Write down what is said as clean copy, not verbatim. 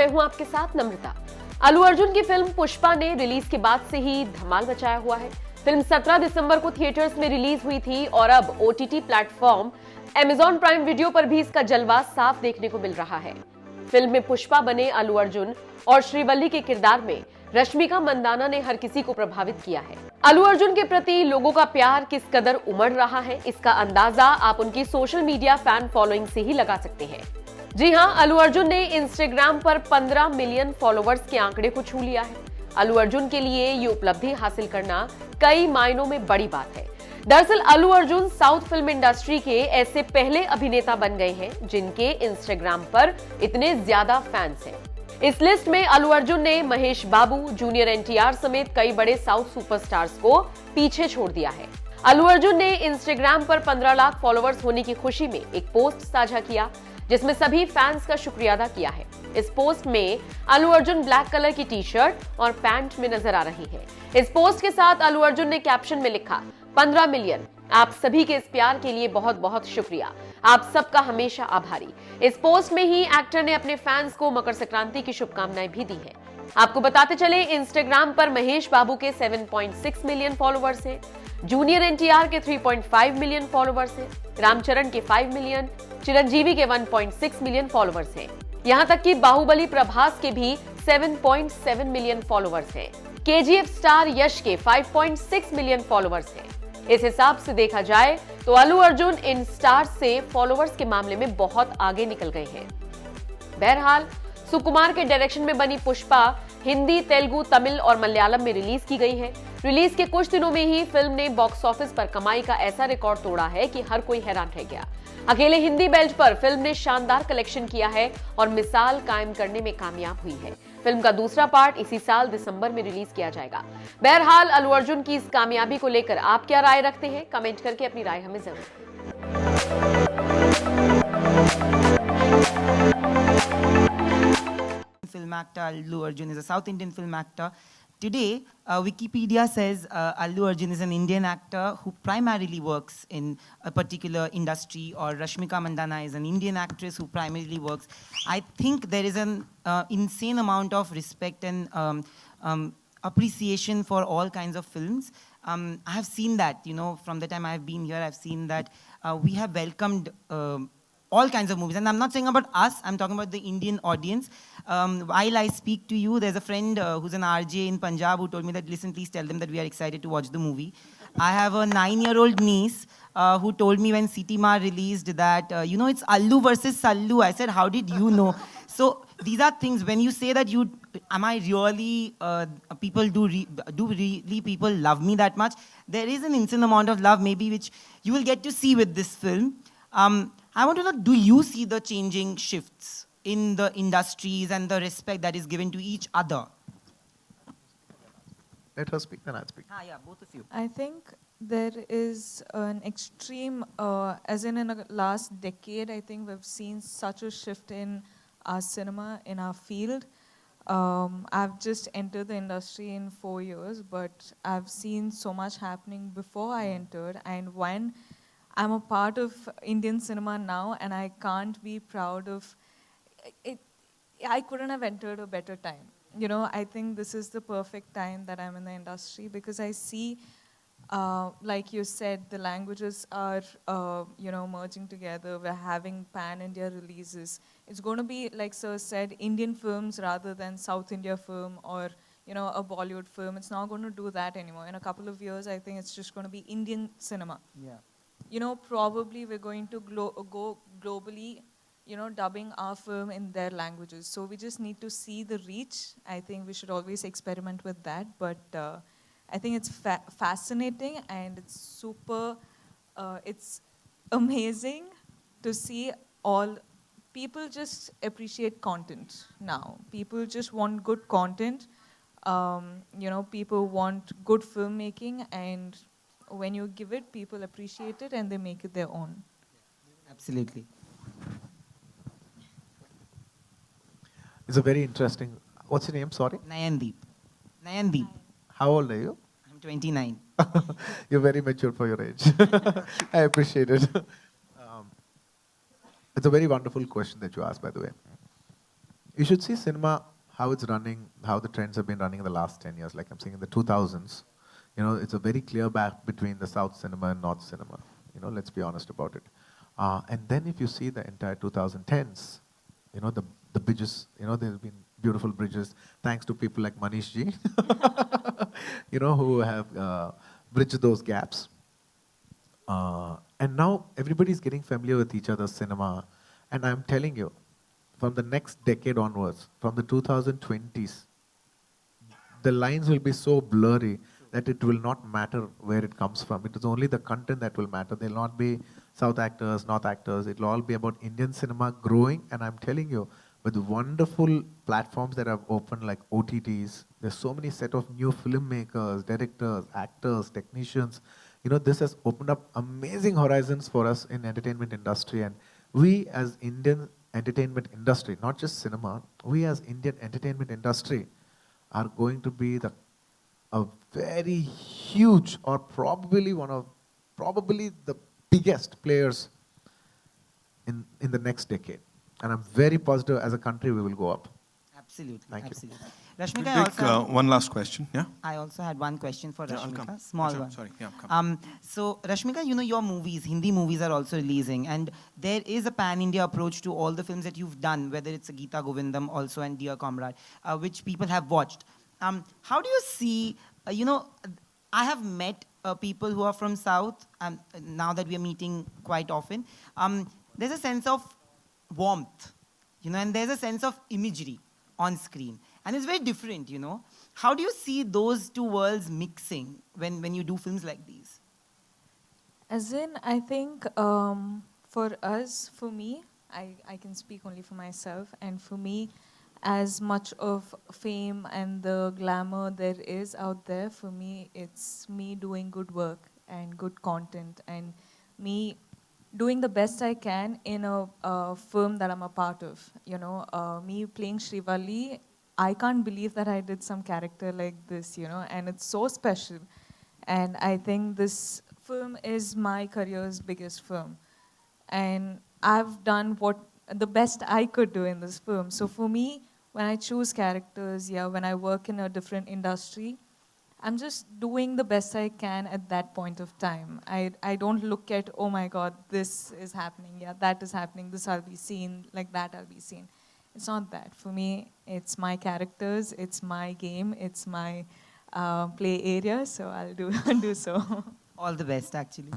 हूं आपके साथ नम्रता। अल्लू अर्जुन की फिल्म पुष्पा ने रिलीज के बाद से ही धमाल मचाया हुआ है। फिल्म 17 दिसंबर को थिएटर्स में रिलीज हुई थी और अब OTT platform Amazon prime video पर भी इसका जलवा साफ देखने को मिल रहा है। फिल्म में पुष्पा बने अल्लू अर्जुन और श्रीवल्ली के किरदार में रश्मिका मंदाना ने हर किसी को प्रभावित किया है। अल्लू अर्जुन के प्रति लोगों का प्यार किस कदर उमड़ रहा है, इसका अंदाजा आप उनकी सोशल मीडिया फैन फॉलोइंग से ही लगा सकते हैं। जी हां, अल्लू अर्जुन ने इंस्टाग्राम पर 15 मिलियन फॉलोवर्स के आंकड़े को छू लिया है। अल्लू अर्जुन के लिए ये उपलब्धि हासिल करना कई मायनों में बड़ी बात है। दरअसल Allu Arjun south film industry के ऐसे पहले अभिनेता बन गए हैं जिनके इंस्टाग्राम पर इतने ज्यादा फैंस हैं। इस लिस्ट में अल्लू अर्जुन ने महेश बाबू, जूनियर एनटीआर समेत कई बड़े साउथ सुपरस्टार्स को पीछे छोड़ दिया है। अल्लू अर्जुन ने इंस्टाग्राम पर 15 लाख फॉलोवर्स होने की खुशी में एक पोस्ट साझा किया जिसमें सभी फैंस का शुक्रिया अदा किया है। इस पोस्ट में अल्लू अर्जुन ब्लैक कलर की टी शर्ट और पैंट में नजर आ रही है। इस पोस्ट के साथ अल्लू अर्जुन ने कैप्शन में लिखा, 15 मिलियन, आप सभी के इस प्यार के लिए बहुत बहुत शुक्रिया, आप सबका हमेशा आभारी। इस पोस्ट में ही एक्टर ने अपने फैंस को मकर संक्रांति की शुभकामनाएं भी दी है। आपको बताते चले, इंस्टाग्राम पर महेश बाबू के 7.6 मिलियन फॉलोवर्स हैं, जूनियर एनटीआर के 3.5 मिलियन फॉलोवर्स हैं, रामचरण के 5 मिलियन, चिरंजीवी के 1.6 मिलियन फॉलोवर्स हैं। यहां तक कि बाहुबली प्रभास के भी 7.7 मिलियन फॉलोवर्स हैं। केजीएफ स्टार यश के 5.6 मिलियन फॉलोवर्स हैं। इस हिसाब से देखा जाए तो अल्लू अर्जुन इन स्टार्स से फॉलोवर्स के मामले में बहुत आगे निकल गए हैं। बहरहाल, सुकुमार के डायरेक्शन में बनी पुष्पा हिंदी, तेलुगु, तमिल और मलयालम में रिलीज की गई है। रिलीज के कुछ दिनों में ही फिल्म ने बॉक्स ऑफिस पर कमाई का ऐसा रिकॉर्ड तोड़ा है कि हर कोई हैरान रह गया। अकेले हिंदी बेल्ट पर फिल्म ने शानदार कलेक्शन किया है और मिसाल कायम करने में कामयाब हुई है। फिल्म का दूसरा पार्ट इसी साल दिसंबर में रिलीज किया जाएगा। बहरहाल, अल्लू अर्जुन की इस कामयाबी को लेकर आप क्या राय रखते हैं? कमेंट करके अपनी राय हमें जरूर film actor Allu Arjun is a South Indian film actor. Today, Wikipedia says Allu Arjun is an Indian actor who primarily works in a particular industry, or Rashmika Mandana is an Indian actress who primarily works. I think there is an insane amount of respect and appreciation for all kinds of films. I have seen that, from the time I have been here, I've seen that we have welcomed all kinds of movies. And I'm not saying about us, I'm talking about the Indian audience. While I speak to you, there's a friend who's an RJ in Punjab who told me that, listen, please tell them that we are excited to watch the movie. I have a 9-year-old niece who told me when Sitima released that, it's Allu versus Sallu. I said, how did you know? So these are things, when you say that am I really, really people love me that much? There is an insane amount of love maybe which you will get to see with this film. I want to know, do you see the changing shifts in the industries and the respect that is given to each other? Let her speak, then I'll speak. Yeah, both of you. I think there is an extreme, as in the last decade, I think we've seen such a shift in our cinema, in our field. I've just entered the industry in 4 years, but I've seen so much happening before I entered, and when I'm a part of Indian cinema now, and I can't be proud of it. I couldn't have entered a better time. I think this is the perfect time that I'm in the industry, because I see, like you said, the languages are, merging together. We're having pan-India releases. It's going to be, like Sir said, Indian films rather than South India film or, a Bollywood film. It's not going to do that anymore. In a couple of years, I think it's just going to be Indian cinema. Yeah. Probably we're going to go globally, dubbing our film in their languages. So we just need to see the reach. I think we should always experiment with that. But I think it's fascinating, and it's super, it's amazing to see all people just appreciate content now. People just want good content. People want good filmmaking, and when you give it, people appreciate it and they make it their own. Absolutely. It's a very interesting. What's your name? Sorry? Nayandeep. How old are you? I'm 29. You're very mature for your age. I appreciate it. It's a very wonderful question that you asked, by the way. You should see cinema, how it's running, how the trends have been running in the last 10 years. Like I'm saying in the 2000s, it's a very clear gap between the South cinema and North cinema. Let's be honest about it. And then if you see the entire 2010s, the bridges, there's been beautiful bridges, thanks to people like Manish ji, who have bridged those gaps. And now everybody's getting familiar with each other's cinema. And I'm telling you, from the next decade onwards, from the 2020s, the lines will be so blurry that it will not matter where it comes from. It is only the content that will matter. There will not be South actors, North actors. It will all be about Indian cinema growing. And I'm telling you, with the wonderful platforms that have opened like OTTs, there's so many set of new filmmakers, directors, actors, technicians. This has opened up amazing horizons for us in entertainment industry. And we as Indian entertainment industry, not just cinema, we as Indian entertainment industry are going to be a very huge or probably the biggest players in the next decade. And I'm very positive as a country we will go up. Absolutely. Thank you. Absolutely. Rashmika, We'll take one last question. Yeah? I also had one question for Yeah, I'll Rashmika, come. small Sure, one. sorry, yeah, come. So Rashmika, your movies, Hindi movies are also releasing, and there is a pan-India approach to all the films that you've done, whether it's a Geeta Govindam also and Dear Comrade, which people have watched. How do you see, I have met people who are from South, now that we are meeting quite often. There's a sense of warmth, and there's a sense of imagery on screen. And it's very different, How do you see those two worlds mixing when you do films like these? As in, I think for us, for me, I can speak only for myself, and for me, as much of fame and the glamour there is out there, for me, it's me doing good work and good content, and me doing the best I can in a film that I'm a part of. Me playing Srivalli, I can't believe that I did some character like this, and it's so special. And I think this film is my career's biggest film. And I've done the best I could do in this film. So for me, when I choose characters, when I work in a different industry, I'm just doing the best I can at that point of time. I don't look at, oh my God, this is happening, that is happening, this I'll be seen, like that I'll be seen. It's not that. For me, it's my characters, it's my game, it's my play area, so I'll do so. All the best, actually.